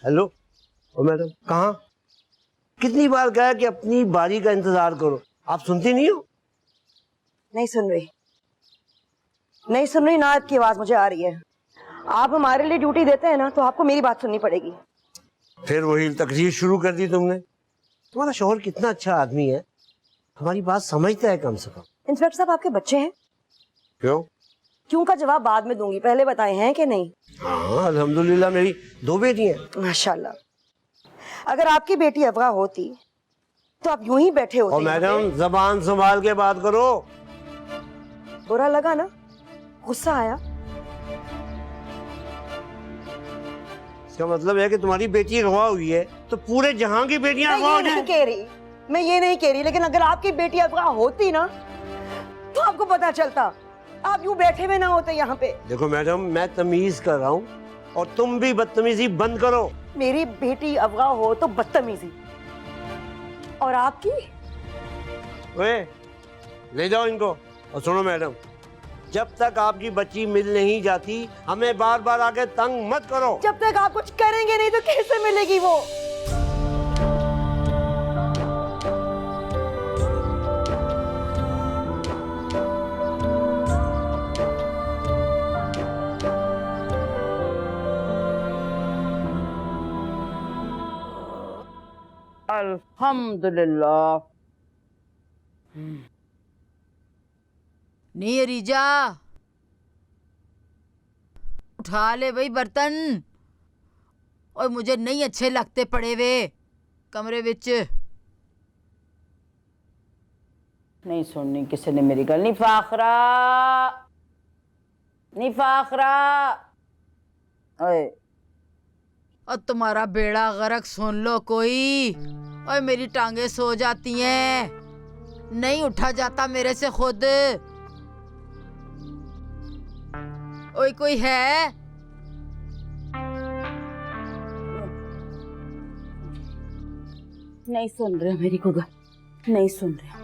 Hello, ओ madam कहाँ? कितनी बार कहा कि अपनी बारी का इंतजार करो, आप सुनती नहीं हो? नहीं सुन रही, नहीं सुन रही ना। आपकी आवाज मुझे आ रही है। आप हमारे लिए ड्यूटी देते हैं ना, तो आपको मेरी बात सुननी पड़ेगी। फिर वही तकरीर शुरू कर दी तुमने। तुम्हारा शौहर कितना अच्छा आदमी है, हमारी बात समझता है कम से कम। इंस्पेक्टर साहब, आपके बच्चे हैं? क्यों? क्यों का जवाब बाद में दूंगी, पहले बताए हैं कि नहीं? हाँ अल्हम्दुलिल्लाह, मेरी 2 बेटी हैं। माशाल्लाह। अगर आपकी बेटी अफगा होती तो आप यूं ही बैठे होते। और मैडम जबान संभाल के बात करो। बुरा लगा ना? गुस्सा आया? इसका मतलब है कि तुम्हारी बेटी अगवा हुई है तो पूरे जहां की बेटियां अगवा हो मैं ये नहीं जाएं। कह रही, मैं ये नहीं कह रही, लेकिन अगर आपकी बेटी अफगा होती ना तो आपको पता चलता। आप यूं बैठे हुए ना होते यहाँ पे। देखो मैडम, मैं तमीज कर रहा हूँ और तुम भी बदतमीजी बंद करो। मेरी बेटी अफगा हो तो बदतमीजी, और आपकी? ओए, ले जाओ इनको। और सुनो मैडम, जब तक आपकी बच्ची मिल नहीं जाती हमें बार बार आके तंग मत करो। जब तक आप कुछ करेंगे नहीं तो कैसे मिलेगी वो? अल्हम्दुलिल्लाह। नहीं रिजा, उठा ले भाई बर्तन। और मुझे नहीं अच्छे लगते पड़े वे कमरे विच। नहीं सुननी किसी ने मेरी गल। नहीं फाखरा, नहीं फाखरा। ओए और तुम्हारा बेड़ा गर्क सुन लो कोई। और मेरी टांगे सो जाती हैं, नहीं उठा जाता मेरे से खुद। ओए कोई है? नहीं सुन रहे मेरी को गल, नहीं सुन रहे।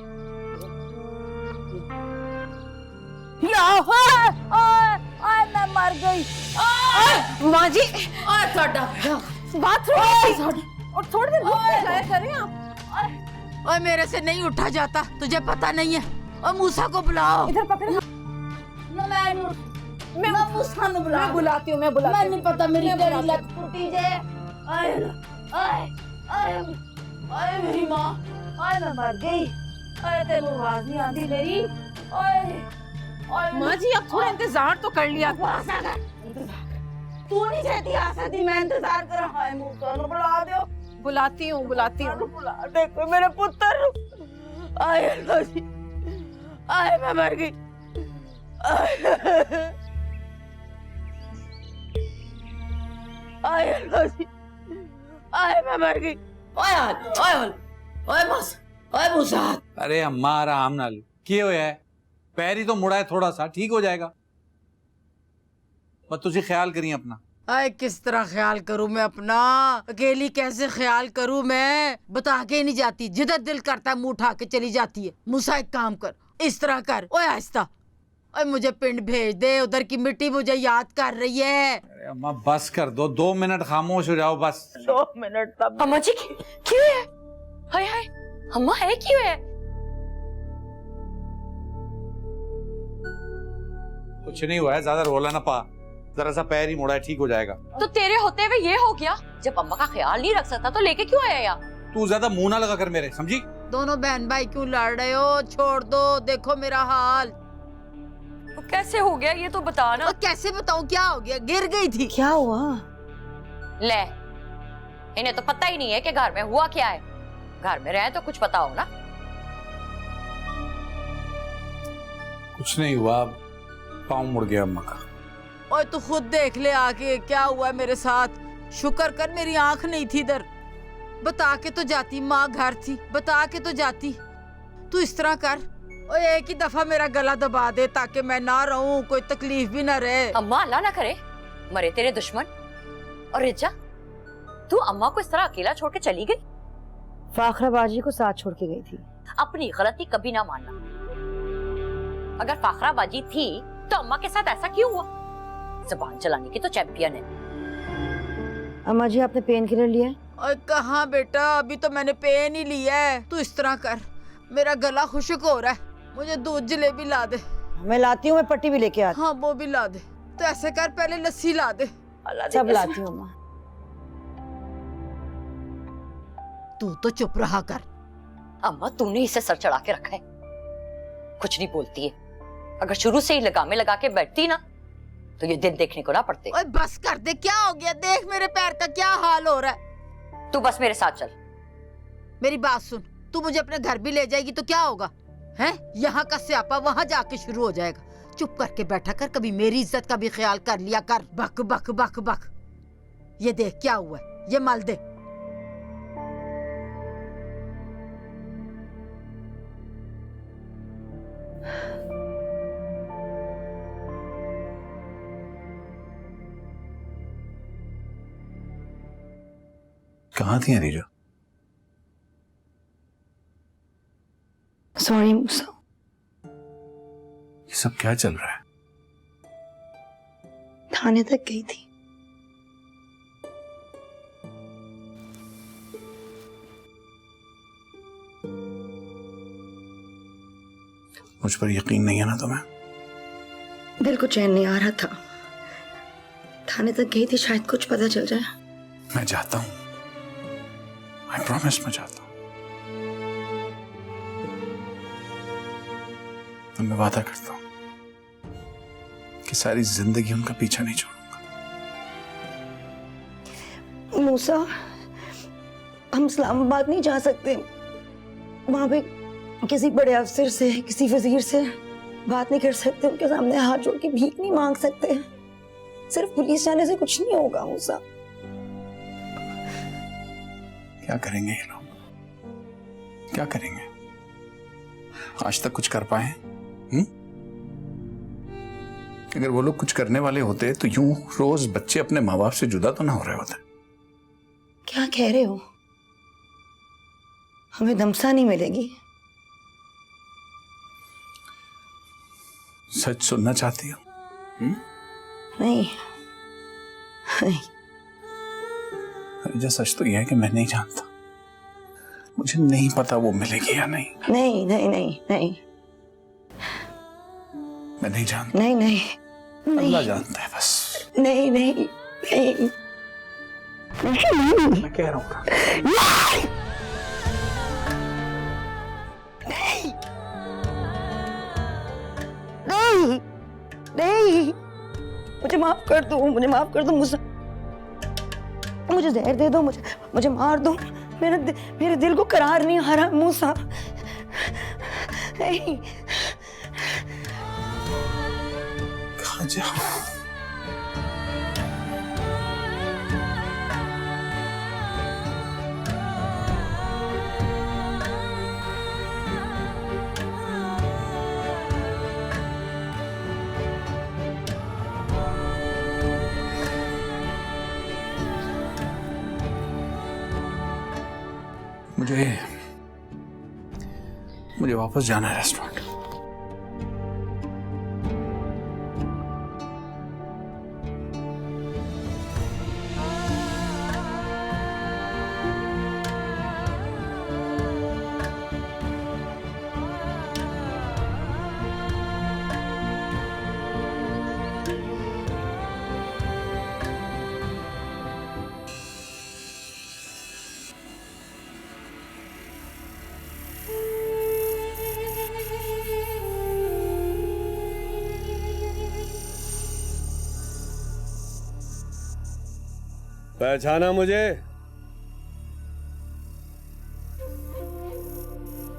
मैं मर गई। माँ जी, बात और थोड़ी देर जाया करें आप। और मेरे से नहीं उठा जाता, तुझे पता नहीं है? और मूसा को बुलाओ। इधर पकड़। मैं मूसा को बुला, मैं बुलाती हूँ, मैं बुलाती हूँ। नहीं पता मेरी तेरी लत टूटी जे। आए आए आए आए मेरी माँ, आए मैं मर गई। आए तेरी आवाज नहीं आती मेरी। आए माँ जी अब थोड़ा इंतजार तो कर लिया। तू नहीं चाहती आ सकती, मैं इंतजार कर रहा है। मूसा को बुला दो। बुलाती हूँ बुलाती हूँ। बुला देखो मेरे पुत्र। आए अल्लाह जी, आए मैं मर गई। आए अल्लाह जी, आए मैं मर गई। ओए मूसा। अरे अम्मा आराम नाल की होया है? पैर ही तो मुड़ा है, थोड़ा सा ठीक हो जाएगा। बस तुझे ख्याल करिए अपना। आए किस तरह ख्याल करूं मैं अपना? अकेली कैसे ख्याल करूं मैं? बता के नहीं जाती, जिधर दिल करता है मुंह उठा के चली जाती है। मूसा एक काम कर, इस तरह कर। ओए आहिस्ता, ओए मुझे पिंड भेज दे, उधर की मिट्टी मुझे याद कर रही है। अरे अम्मा बस कर दो, 2 मिनट खामोश हो जाओ बस। 2 मिनट तब। अम्मा जी क्यों है? हाय हाय अम्मा है क्यों है? कुछ नहीं हुआ है, ज्यादा रोला ना पा, जरा सा पैर ही मुड़ा है, ठीक हो जाएगा। तो तेरे होते हुए ये हो गया? जब अम्मा का ख्याल नहीं रख सकता तो लेके क्यों आया यार? तू ज्यादा मुंह ना लगा कर मेरे, समझी? दोनों बहन भाई क्यों लड़ रहे हो? छोड़ दो, देखो मेरा हाल। तो कैसे हो गया ये तो बता ना। और कैसे बताऊं क्या हो गया? गिर गई थी। क्या हुआ? ले, इन्हें तो पता ही नहीं है कि घर में हुआ क्या है। घर में रहे तो कुछ पता हो ना। कुछ नहीं हुआ, पाँव मुड़ गया अम्मा का। और तू खुद देख ले आके क्या हुआ है मेरे साथ। शुक्र कर मेरी आंख नहीं थी इधर, बता के तो जाती। माँ घर थी, बता के तो जाती। तू इस तरह कर, और एक ही दफा मेरा गला दबा दे ताकि मैं ना रहूं, कोई तकलीफ भी ना रहे। अम्मा अल्लाह ना करे मरे तेरे दुश्मन। और रिचा, तू अम्मा को इस तरह अकेला छोड़ के चली गई? फाखरा बाजी को साथ छोड़ के गई थी। अपनी गलती कभी ना मानना। अगर फाखरा बाजी थी तो अम्मा के साथ ऐसा क्यों हुआ? जुबान चलाने की तो चैंपियन है। अम्मा जी आपने पेन किलर लिया है? और कहाँ बेटा, अभी तो मैंने पेन ही लिया है। तू इस तरह कर, मेरा गला खुश्क हो रहा है, मुझे दूध जलेबी ला दे। मैं लाती हूँ, मैं पट्टी भी लेके आती हाँ वो भी ला दे। तो ऐसे कर, पहले लस्सी ला दे। हूँ, सब लाती हूँ अम्मा। तू तो चुप रहा कर। अम्मा तूने इसे सर चढ़ा के रखा है, कुछ नहीं बोलती है। अगर शुरू से ही लगामे लगा के बैठती ना तो ये दिन देखने को ना पड़ते। ओए बस कर दे, क्या हो गया? देख मेरे पैर का क्या हाल हो रहा है। तू बस मेरे साथ चल। मेरी बात सुन, तू मुझे अपने घर भी ले जाएगी तो क्या होगा? हैं? यहाँ का स्यापा वहाँ जाके शुरू हो जाएगा। चुप करके बैठा कर, कभी मेरी इज्जत का भी ख्याल कर लिया कर। बक बक बक बक। ये देख क्या हुआ है, ये मल दे। कहाँ थी अरीजा? सॉरी मूसा। ये सब क्या चल रहा है? थाने तक गई थी। मुझ पर यकीन नहीं है ना तुम्हें? दिल को चैन नहीं आ रहा था। थाने तक गई थी, शायद कुछ पता चल जाए। मैं जाता हूँ, आई प्रॉमिस मैं जाता हूँ। तो मैं वादा करता हूँ कि सारी जिंदगी उनका पीछा नहीं छोड़ूंगा। मूसा, हम इस्लामाबाद नहीं जा सकते। वहां पे किसी बड़े अफसर से, किसी वजीर से बात नहीं कर सकते। उनके सामने हाथ जोड़ के भीख नहीं मांग सकते। सिर्फ पुलिस जाने से कुछ नहीं होगा मूसा। क्या करेंगे ये लोग? क्या करेंगे? आज तक कुछ कर पाए? अगर वो लोग कुछ करने वाले होते तो यूं रोज बच्चे अपने माँ बाप से जुदा तो ना हो रहे होते। क्या कह रहे हो? हमें दमसा नहीं मिलेगी? सच सुनना चाहती हो? नहीं नहीं। अरीजा, सच तो यह है कि मैं नहीं जानता। मुझे नहीं पता वो मिलेगी या नहीं। नहीं नहीं नहीं नहीं मैं नहीं जानता। नहीं नहीं अल्लाह जानता है बस। नहीं नहीं नहीं। मैं कह रहा हूँ नहीं नहीं। मुझे माफ कर दो, मुझे माफ कर दो मूसा। मुझे जहर दे दो, मुझे मार दो। मेरे दिल को करार नहीं आ रहा मूसा। नहीं। कहाँ जाऊँ? मुझे वापस जाना है रेस्टोरेंट। पहचाना मुझे?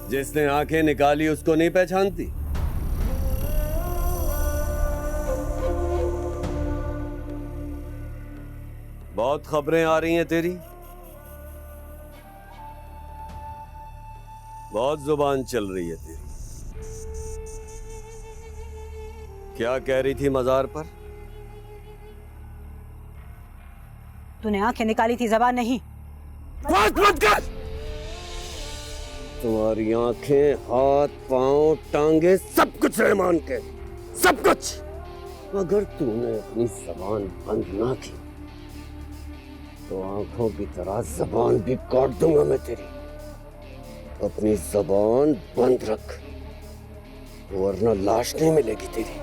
जिसने आंखें निकाली उसको नहीं पहचानती? बहुत खबरें आ रही हैं तेरी, बहुत जुबान चल रही है तेरी। क्या कह रही थी मजार पर? तूने आंखें निकाली थी, जबान नहीं। बात मत कर। तुम्हारी आंखें, हाथ, पांव, टांगे, सब कुछ रहमान के, सब कुछ। अगर तूने अपनी जबान बंद ना की तो आंखों की तरह जबान भी काट दूंगा मैं तेरी। अपनी जबान बंद रख, वरना लाश नहीं मिलेगी तेरी।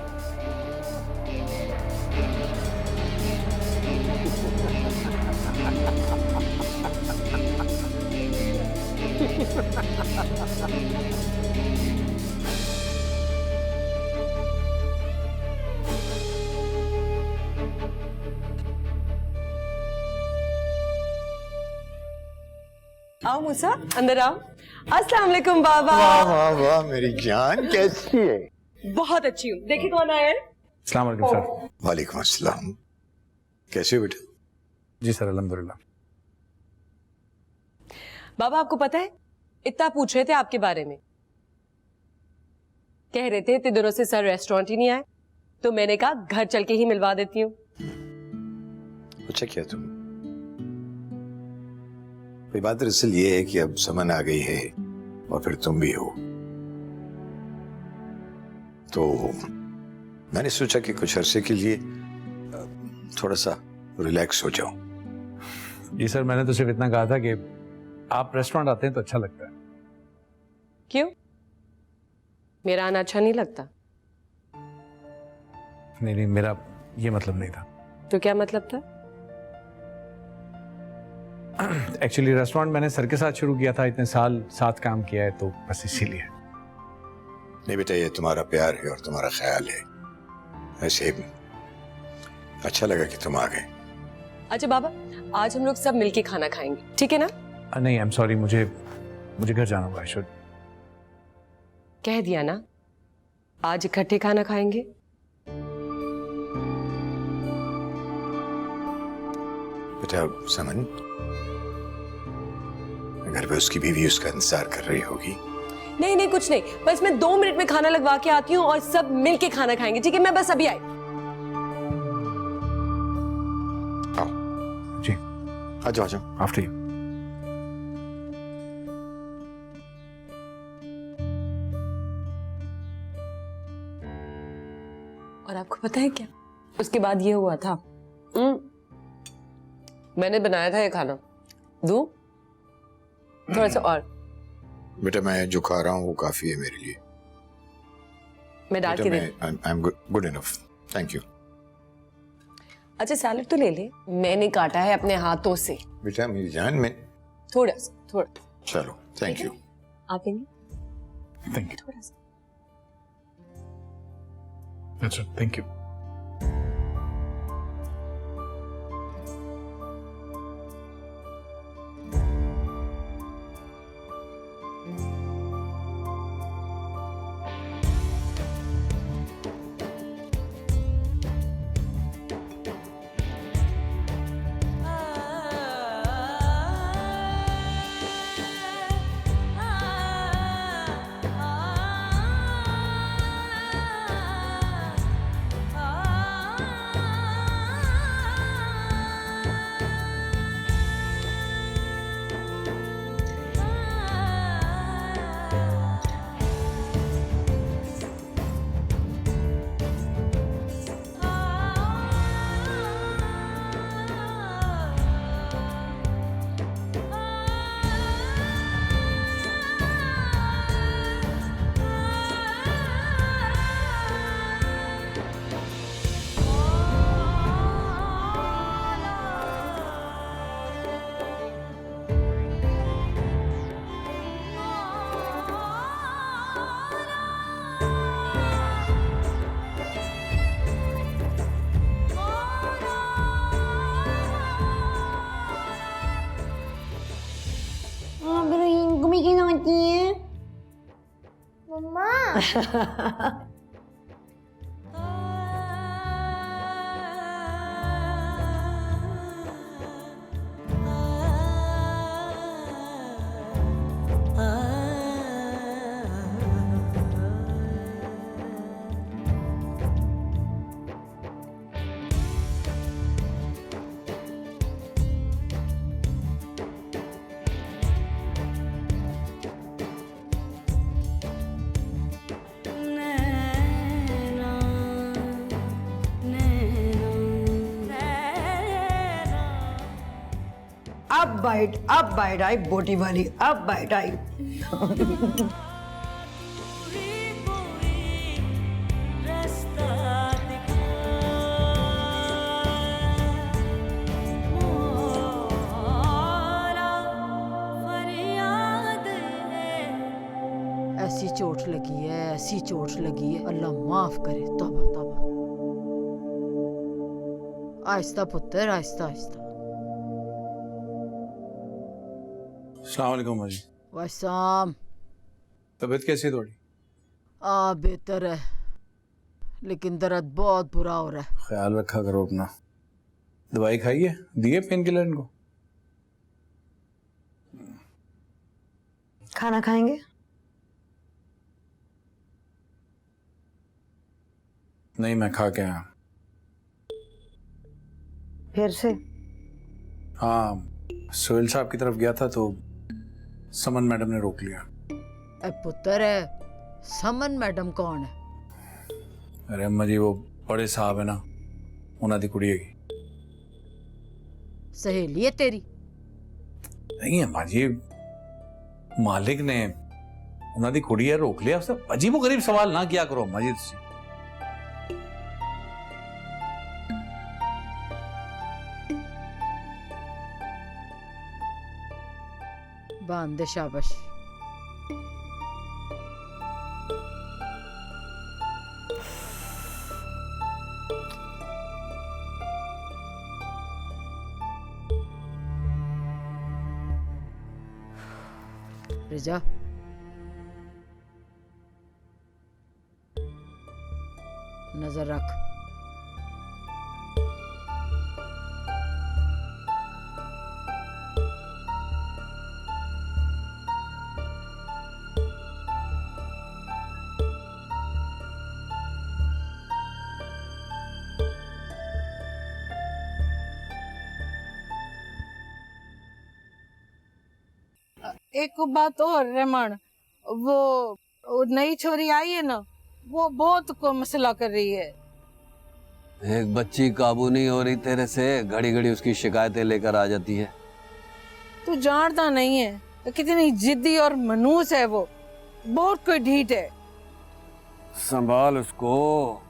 आओ मूसा, अंदर आओ। अस्सलाम वालेकुम बाबा। वाह वाह वाह मेरी जान, कैसी है? बहुत अच्छी हूँ। देखिए कौन आया है। अस्सलाम वालेकुम सर। वालेकुम अस्सलाम। कैसे हो बेटा? जी सर, अल्हम्दुलिल्लाह। बाबा आपको पता है, इतना पूछ रहे थे आपके बारे में, कह रहे थे इतने दिनों से सर रेस्टोरेंट ही नहीं आए, तो मैंने कहा घर चल के ही मिलवा देती हूँ। अच्छा क्या तुम? भाई बात दरअसल ये है कि अब समन आ गई है और फिर तुम भी हो, तो मैंने सोचा कि कुछ अरसे के लिए थोड़ा सा रिलैक्स हो जाओ। जी सर, मैंने तो सिर्फ इतना कहा था कि आप रेस्टोरेंट आते हैं तो अच्छा लगता है। क्यों, मेरा आना अच्छा नहीं लगता? नहीं नहीं, मेरा ये मतलब नहीं था। तो क्या मतलब था? एक्चुअली रेस्टोरेंट मैंने सर के साथ शुरू किया था, इतने साल साथ काम किया है, तो बस इसीलिए। नहीं बेटा, ये तुम्हारा प्यार है और तुम्हारा ख्याल है, ऐसे अच्छा लगा कि तुम आ गए। अच्छा बाबा, आज हम लोग सब मिलके खाना खाएंगे, ठीक है ना? नहीं, आई एम सॉरी, मुझे घर जाना होगा। I should. कह दिया ना, आज इकट्ठे खाना खाएंगे। बेटा समन, घर पे उसकी बीवी उसका इंतजार कर रही होगी। नहीं नहीं, कुछ नहीं, बस मैं 2 मिनट में खाना लगवा के आती हूँ और सब मिलके खाना खाएंगे, ठीक है? मैं बस अभी आई। जी आ जाओ आ जाओ। After you. और आपको पता है क्या, उसके बाद ये हुआ था, मैंने बनाया था ये खाना, दूं? थोड़ा सा और। बेटा मैं जो खा रहा हूँ वो काफी है मेरे लिए। मैं डाल के दे। I am good enough, thank you. अच्छा सैलेड तो ले ले, मैंने काटा है अपने हाथों से। बेटा मेरी जान, मैं थोड़ा सा, थोड़ा। चलो थैंक यू। आप लेंगे? Thank you. थोड़ा सा। अच्छा, थैंक यू। अब बाइट आई बोटी वाली, अब बाइट आई। ऐसी चोट लगी है, ऐसी चोट लगी है, अल्लाह माफ करे। तौबा तौबा। आहिस्ता पुत्र, आहिस्ता आहिस्ता। अस्सलाम वालेकुम जी। वालेकुम। तबीयत कैसी है थोड़ी? बेहतर है, लेकिन दर्द बहुत बुरा हो रहा है। ख्याल रखा करो अपना। दवाई खाई है? दिए पेन किलर इनको? खाना खाएंगे? नहीं, मैं खा के आया। फिर से? हाँ, सोहेल साहब की तरफ गया था तो समन मैडम ने रोक लिया। पुत्र है, समन मैडम कौन है? अरे अम्मा जी, वो बड़े साहब है ना, उन्होंने कुड़ी है। सहेली है तेरी? नहीं अम्मा जी, मालिक ने उन्होंने कुड़ी है रोक लिया। उससे अजीबो गरीब सवाल ना किया करो अम्मा जी। बांध शाबाश। रिजा, नजर रख। एक बात और रमन, वो नई छोरी आई है ना, वो बहुत को मसला कर रही है। एक बच्ची काबू नहीं हो रही तेरे से, घड़ी घड़ी उसकी शिकायतें लेकर आ जाती है। तू जानता नहीं है कितनी जिद्दी और मनूस है वो, बहुत कोई ढीठ है। संभाल उसको,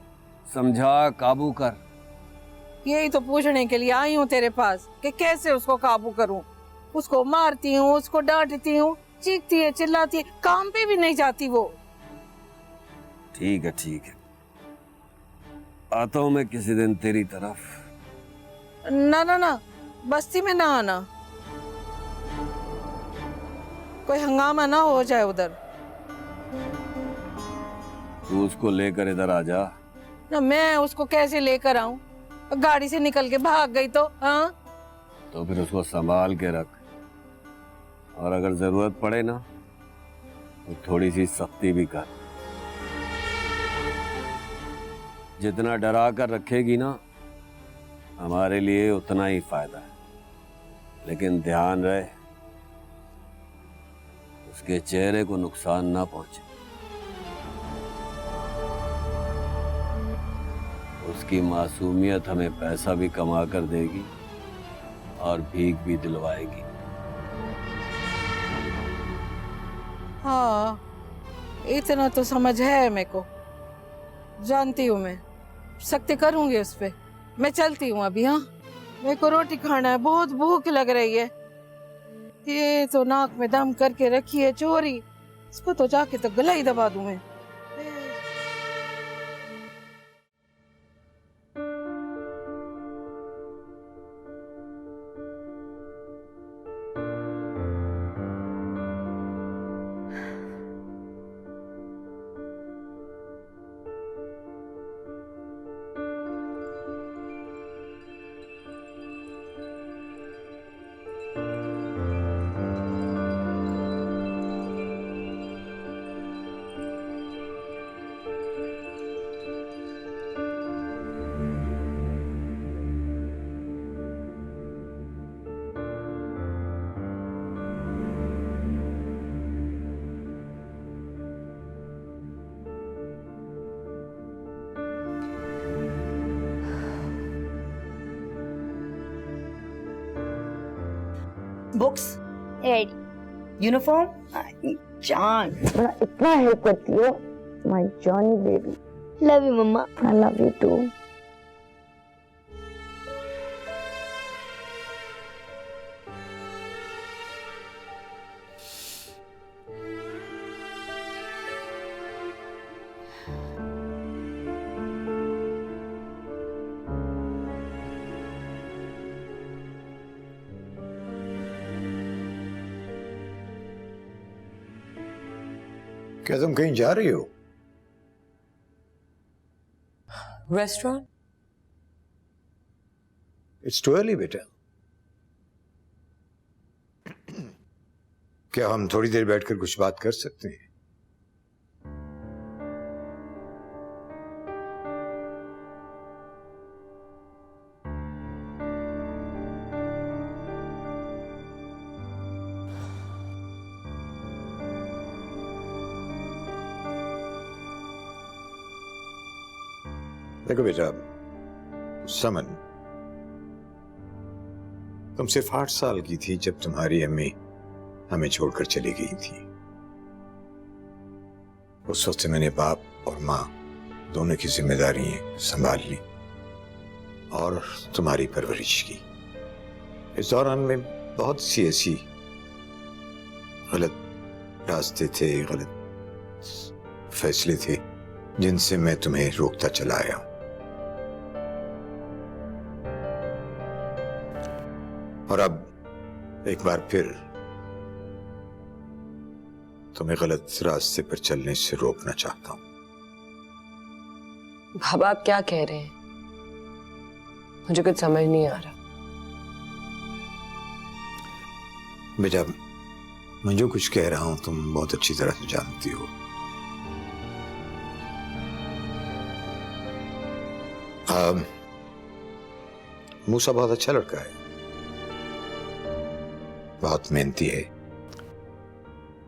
समझा, काबू कर। यही तो पूछने के लिए आई हूँ तेरे पास कि कैसे उसको काबू करूँ। उसको मारती हूँ, उसको डांटती हूँ, चीखती है, चिल्लाती है, काम पे भी नहीं जाती वो। ठीक है ठीक है, आता हूँ मैं किसी दिन तेरी तरफ। ना ना ना, बस्ती में ना आना, कोई हंगामा ना हो जाए उधर। तू उसको लेकर इधर आ जा। ना मैं उसको कैसे लेकर आऊं? गाड़ी से निकल के भाग गई तो? हाँ, तो फिर उसको संभाल के रख, और अगर जरूरत पड़े ना तो थोड़ी सी सख्ती भी कर। जितना डरा कर रखेगी ना, हमारे लिए उतना ही फायदा है। लेकिन ध्यान रहे उसके चेहरे को नुकसान ना पहुंचे। उसकी मासूमियत हमें पैसा भी कमा कर देगी और भीख भी दिलवाएगी। हाँ, इतना तो समझ है मेरे को, जानती हूँ मैं, सख्ती करूंगी उस पे। मैं चलती हूँ अभी। हाँ, मेरे को रोटी खाना है, बहुत भूख लग रही है। ये तो नाक में दम करके रखी है चोरी, इसको तो जाके तो गला ही दबा दूं मैं। Books, ready. यूनिफॉर्म, जान बड़ा इतना हेल्प करती हो my Johnny baby. Love you mama. I love you too. क्या तुम कहीं जा रही हो? रेस्टोरेंट? इट्स टू अर्ली बेटा। क्या हम थोड़ी देर बैठकर कुछ बात कर सकते हैं? देखो बेटा, समन, तुम सिर्फ 8 साल की थी जब तुम्हारी अम्मी हमें छोड़कर चली गई थी। उस वक्त से मैंने बाप और माँ दोनों की जिम्मेदारी संभाल ली और तुम्हारी परवरिश की। इस दौरान में बहुत सी ऐसी गलत रास्ते थे, गलत फैसले थे जिनसे मैं तुम्हें रोकता चला आया हूं। और अब एक बार फिर तुम्हें गलत रास्ते पर चलने से रोकना चाहता हूं। बाबा आप क्या कह रहे हैं? मुझे कुछ समझ नहीं आ रहा। बेटा, मैं जो कुछ कह रहा हूं तुम बहुत अच्छी तरह से जानती हो। मूसा बहुत अच्छा लड़का है, बहुत मेहनती है,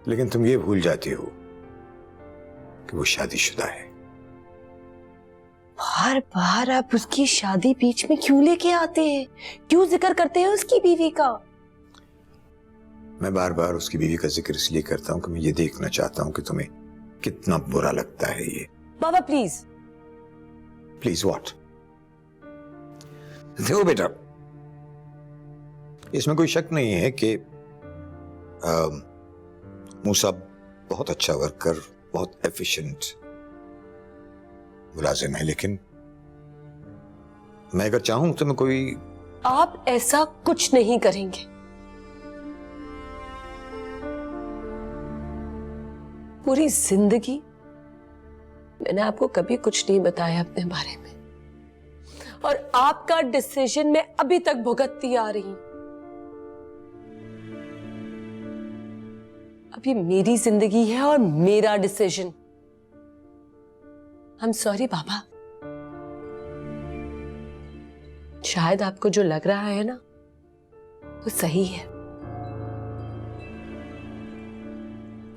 लेकिन तुम ये भूल जाती हो कि वो शादीशुदा है। बार बार आप उसकी शादी बीच में क्यों लेके आते हैं? क्यों जिक्र करते हैं उसकी बीवी का? मैं बार बार उसकी बीवी का जिक्र इसलिए करता हूं कि मैं ये देखना चाहता हूं कि तुम्हें कितना बुरा लगता है ये। बाबा प्लीज। Please what? देखो बेटा, इसमें कोई शक नहीं है कि मूसा बहुत अच्छा वर्कर, बहुत एफिशिएंट मुलाजिम है, लेकिन मैं अगर चाहूं तो मैं कोई। आप ऐसा कुछ नहीं करेंगे। पूरी जिंदगी मैंने आपको कभी कुछ नहीं बताया अपने बारे में, और आपका डिसीजन मैं अभी तक भुगतती आ रही हूं। अब ये मेरी जिंदगी है और मेरा डिसीजन। आई एम सॉरी बाबा, शायद आपको जो लग रहा है ना वो सही है।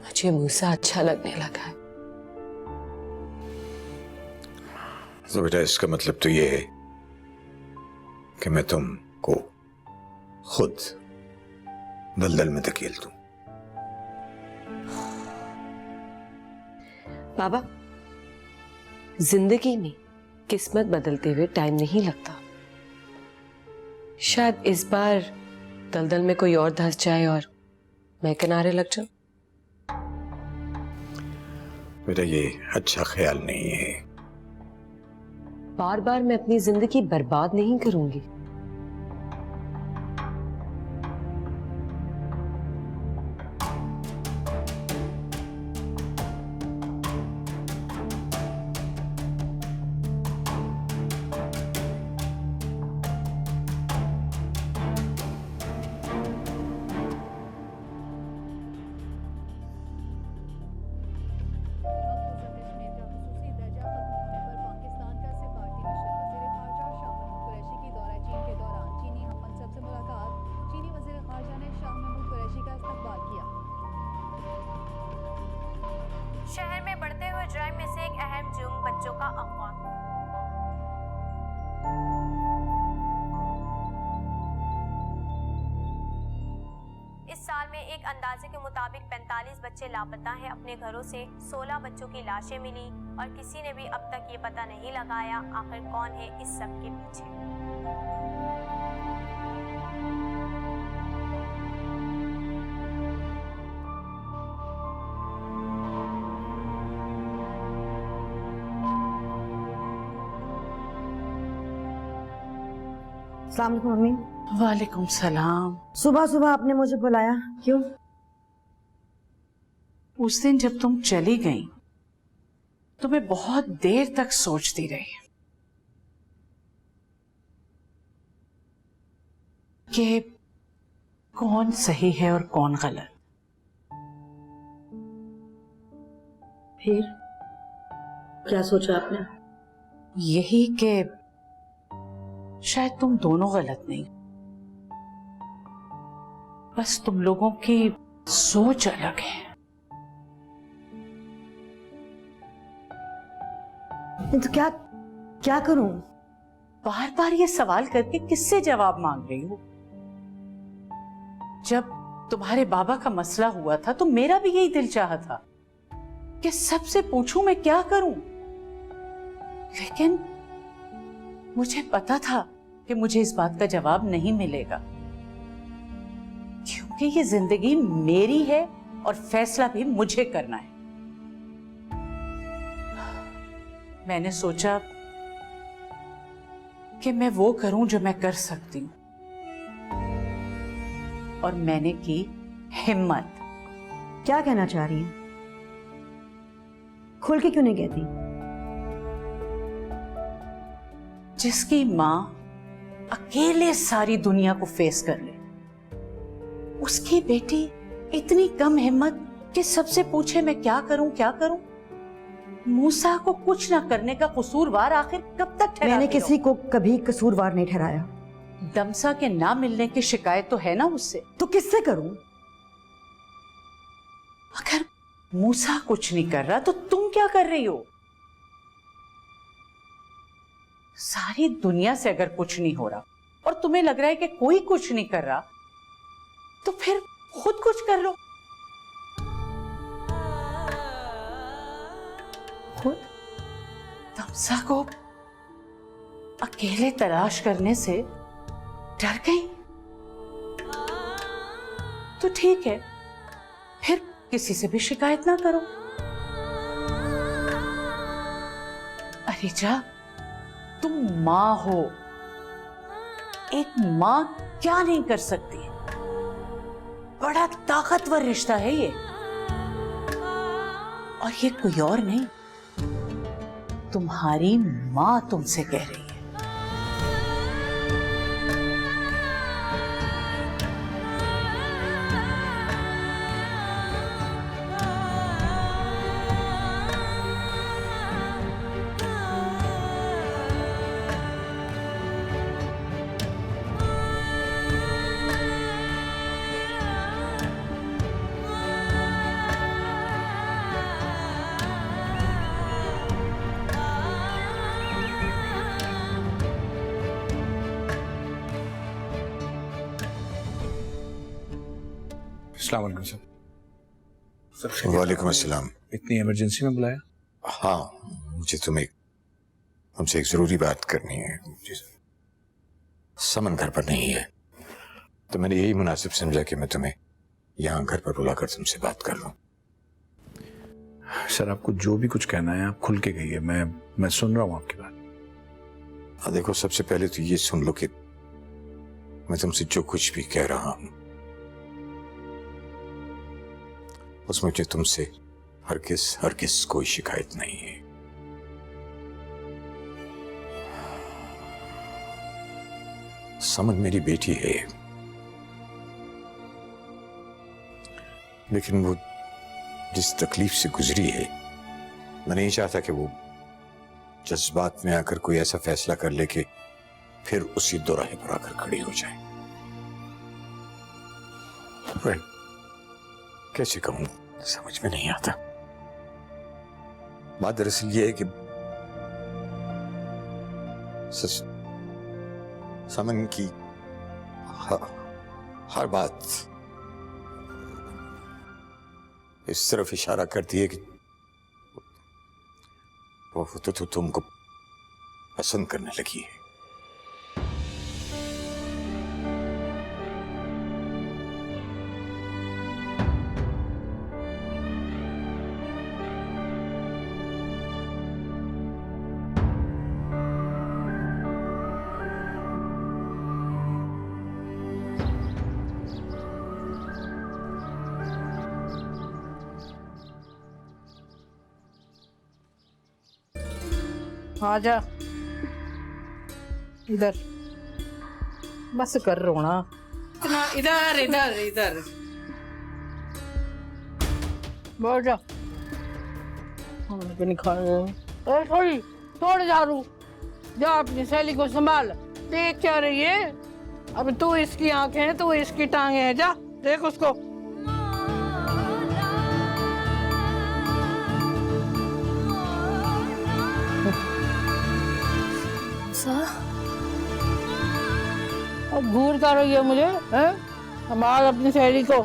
मुझे मूसा अच्छा लगने लगा है। तो बेटा, इसका मतलब तो ये है कि मैं तुमको खुद दलदल में धकेल दूं। बाबा, जिंदगी में किस्मत बदलते हुए टाइम नहीं लगता। शायद इस बार दलदल में कोई और धंस जाए और मैं किनारे लग जाऊं। बेटा, ये अच्छा ख्याल नहीं है। बार बार मैं अपनी जिंदगी बर्बाद नहीं करूंगी। शहर में बढ़ते हुए जुर्म में से एक अहम जुर्म बच्चों का अगवा। अंदाजे के मुताबिक 45 बच्चे लापता हैं। अपने घरों से 16 बच्चों की लाशें मिली और किसी ने भी अब तक ये पता नहीं लगाया आखिर कौन है इस सब के पीछे। अस्सलाम वालेकुम मम्मी। वालेकुम सलाम। सुबह सुबह आपने मुझे बुलाया, क्यों? उस दिन जब तुम चली गई तो मैं बहुत देर तक सोचती रही कि कौन सही है और कौन गलत। फिर क्या सोचा आपने? यही कि शायद तुम दोनों गलत नहीं, बस तुम लोगों की सोच अलग है। तो क्या क्या करूं? बार बार ये सवाल करके किससे जवाब मांग रही हो? जब तुम्हारे बाबा का मसला हुआ था तो मेरा भी यही दिल चाहा था कि सबसे पूछूं मैं क्या करूं, लेकिन मुझे पता था कि मुझे इस बात का जवाब नहीं मिलेगा, क्योंकि ये जिंदगी मेरी है और फैसला भी मुझे करना है। मैंने सोचा कि मैं वो करूं जो मैं कर सकती हूं, और मैंने की हिम्मत। क्या कहना चाह रही हैं? खुल के क्यों नहीं कहती? जिसकी मां अकेले सारी दुनिया को फेस कर ले, उसकी बेटी इतनी कम हिम्मत कि सबसे पूछे मैं क्या करूं क्या करूं। मूसा को कुछ ना करने का कसूरवार आखिर कब तक ठहराते मैंने हो? किसी को कभी कसूरवार नहीं ठहराया। दमसा के ना मिलने की शिकायत तो है ना उससे। तो किससे करूं? अगर मूसा कुछ नहीं कर रहा तो तुम क्या कर रही हो? सारी दुनिया से अगर कुछ नहीं हो रहा और तुम्हें लग रहा है कि कोई कुछ नहीं कर रहा, तो फिर खुद कुछ कर लो। खुद? दमसा को अकेले तलाश करने से डर गई तो ठीक है, फिर किसी से भी शिकायत ना करो। अरीजा, तुम मां हो, एक मां क्या नहीं कर सकती। बड़ा ताकतवर रिश्ता है ये, और ये कोई और नहीं, तुम्हारी मां तुमसे कह रही है। अस्सलाम वालेकुम सर। वालेकुम अस्सलाम। इतनी इमरजेंसी में बुलाया? हाँ, मुझे तुमसे एक जरूरी बात करनी है। समन घर पर नहीं है, तो मैंने यही मुनासिब समझा कि मैं तुम्हें यहाँ घर पर बुलाकर तुमसे बात कर लूं। सर, आपको जो भी कुछ कहना है आप खुल के कहिए, मैं सुन रहा हूँ आपकी बात। देखो, सबसे पहले तो ये सुन लो कि मैं तुमसे जो कुछ भी कह रहा हूं उसमें मुझे तुमसे हरगिज़ कोई शिकायत नहीं है। समन मेरी बेटी है, लेकिन वो जिस तकलीफ से गुजरी है, मैं नहीं चाहता कि वो जज्बात में आकर कोई ऐसा फैसला कर ले कि फिर उसी दोराहे पर आकर खड़ी हो जाए। कैसे कहूं, समझ में नहीं आता। बात दरअसल ये है कि समन की हर बात इस तरफ इशारा करती है कि वो तो तुमको पसंद करने लगी है। आजा इधर, बस कर रोना। इधर इधर इधर बैठ जा। थोड़ी छोड़ झाड़ू, जा अपनी सहेली को संभाल। देख क्या रही है? अब तू इसकी आंखें हैं, तू इसकी टांगे हैं, जा देख उसको। अब घूर कर रही है मुझे, हैं? संभाल अपनी सहेली को।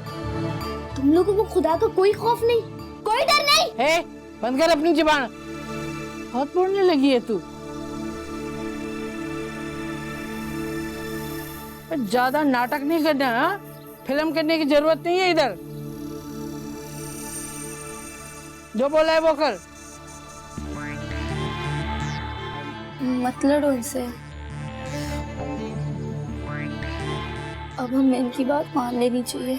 तुम लोगों को खुदा का कोई खौफ नहीं, कोई डर नहीं है? बंद कर अपनी जुबान। बहुत बोलने लगी है तू। ज्यादा नाटक नहीं करना, हाँ? फिल्म करने की जरूरत नहीं है इधर। जो बोला है वो कर। मत लड़ो उनसे। अब हमें इनकी बात मान लेनी चाहिए।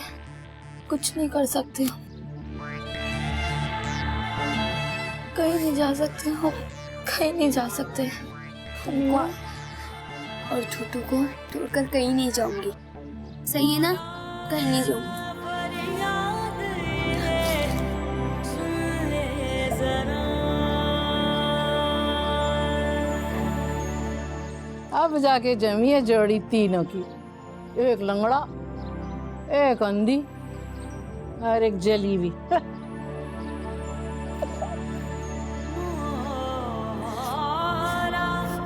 कुछ नहीं कर सकते हम, कहीं नहीं जा सकते हम, कहीं नहीं जा सकते। अम्मा और छोटू को छोड़कर कहीं नहीं जाऊंगी, सही है ना? कहीं नहीं जाऊंगी। अब जाके जमी है जोड़ी तीनों की, एक लंगड़ा, एक अंधी और एक जलीबी।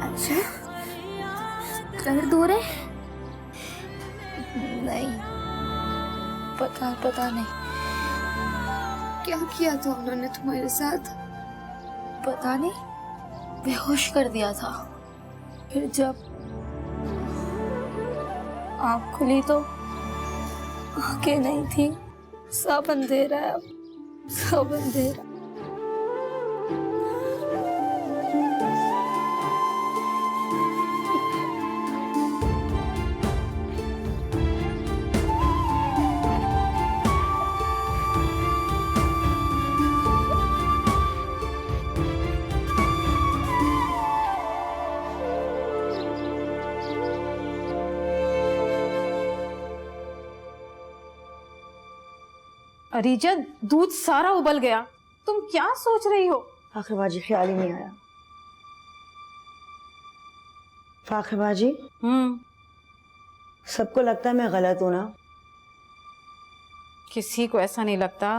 अच्छा, दर्द हो रहे? नहीं, पता नहीं क्या किया था उन्होंने तुम्हारे साथ। पता नहीं, बेहोश कर दिया था। फिर जब आँख खुली तो आंखें नहीं थी, सब अंधेरा है, सब अंधेरा। अरीजा, दूध सारा उबल गया। तुम क्या सोच रही हो? फाखिर बाजी, ख्याल ही नहीं आया। फाखिर बाजी, सबको लगता है मैं गलत हूं ना? किसी को ऐसा नहीं लगता,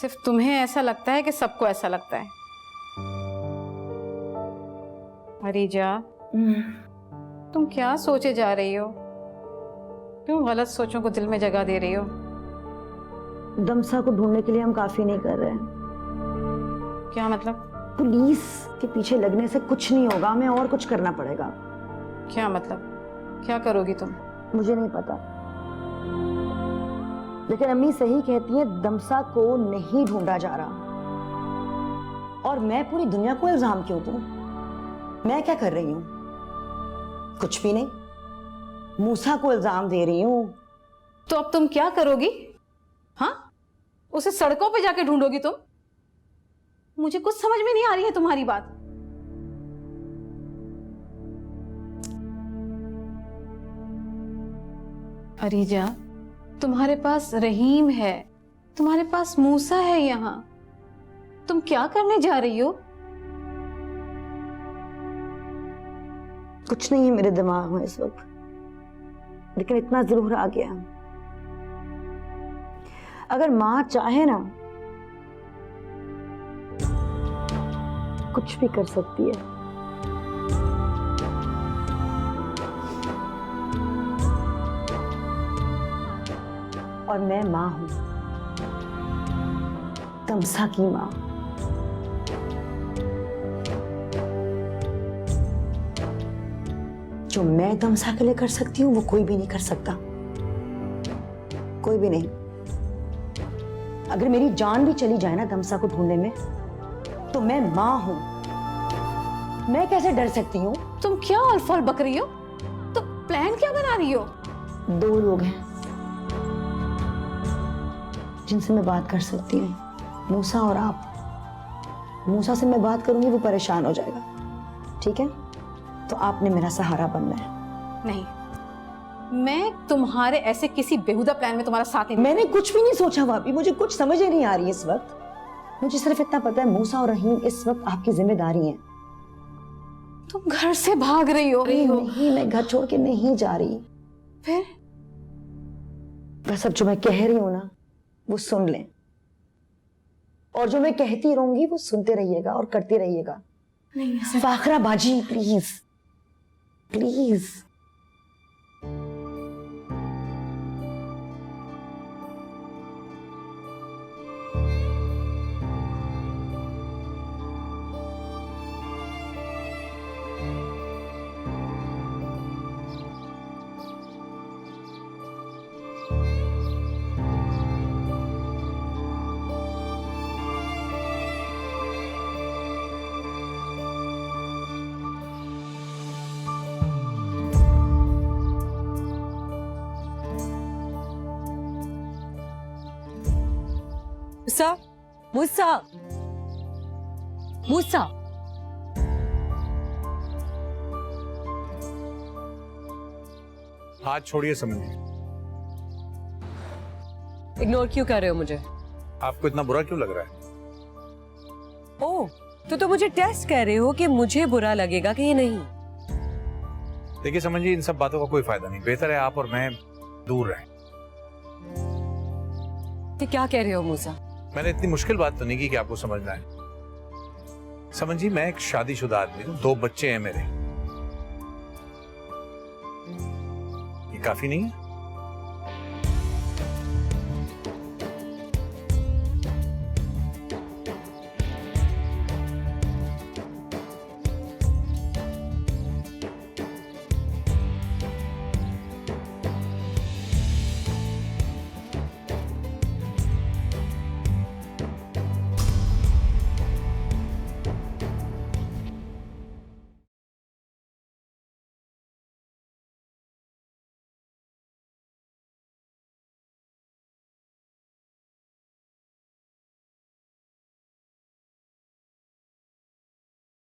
सिर्फ तुम्हें ऐसा लगता है कि सबको ऐसा लगता है। अरीजा, तुम क्या सोचे जा रही हो? क्यों गलत सोचों को दिल में जगह दे रही हो? दमसा को ढूंढने के लिए हम काफी नहीं कर रहे हैं। क्या मतलब? पुलिस के पीछे लगने से कुछ नहीं होगा, हमें और कुछ करना पड़ेगा। क्या मतलब? क्या करोगी तुम? मुझे नहीं पता, लेकिन अम्मी सही कहती है, दमसा को नहीं ढूंढा जा रहा। और मैं पूरी दुनिया को इल्जाम क्यों दूं? मैं क्या कर रही हूं? कुछ भी नहीं, मूसा को इल्जाम दे रही हूं। तो अब तुम क्या करोगी? हाँ, उसे सड़कों पे जाके ढूंढोगी तुम? मुझे कुछ समझ में नहीं आ रही है तुम्हारी बात। अरीजा, तुम्हारे पास रहीम है, तुम्हारे पास मूसा है, यहाँ तुम क्या करने जा रही हो? कुछ नहीं है मेरे दिमाग में इस वक्त, लेकिन इतना जरूर आ गया, अगर मां चाहे ना कुछ भी कर सकती है। और मैं मां हूं। तमसा की माँ। जो मैं तमसा के लिए कर सकती हूँ वो कोई भी नहीं कर सकता, कोई भी नहीं। अगर मेरी जान भी चली जाए ना तमसा को ढूंढने में, तो मैं माँ हूं, मैं कैसे डर सकती हूँ? तुम क्या अल्फाल बक रही हो? तो प्लान क्या बना रही हो? 2 लोग हैं जिनसे मैं बात कर सकती हूँ, मूसा और आप। मूसा से मैं बात करूंगी, वो परेशान हो जाएगा, ठीक है? तो आपने मेरा सहारा बनना है। नहीं, मैं तुम्हारे ऐसे किसी बेहुदा प्लान में तुम्हारा साथ नहीं। मैंने कुछ भी नहीं सोचा भाभी, मुझे कुछ समझ ही नहीं आ रही इस वक्त। मुझे सिर्फ इतना पता है मूसा और रहीम इस वक्त आपकी जिम्मेदारी हैं। तुम घर से भाग रही हो। नहीं, मैं घर छोड़ के नहीं जा रही। फिर बस अब जो मैं कह रही हूं ना वो सुन लें, और जो मैं कहती रहूंगी वो सुनते रहिएगा और करते रहिएगा। नहीं फाखरा बाजी, प्लीज प्लीज। मूसा, मूसा, मूसा। हाथ छोड़िए समझ। इग्नोर क्यों कर रहे हो मुझे? आपको इतना बुरा क्यों लग रहा है? ओह, तो मुझे टेस्ट कर रहे हो कि मुझे बुरा लगेगा कि नहीं? देखिए समझिए, इन सब बातों का कोई फायदा नहीं। बेहतर है आप और मैं दूर रहें। तो क्या कह रहे हो मूसा? मैंने इतनी मुश्किल बात तो नहीं की कि आपको समझना है। समझिए, मैं एक शादीशुदा आदमी हूं, 2 बच्चे हैं मेरे। ये काफी नहीं है?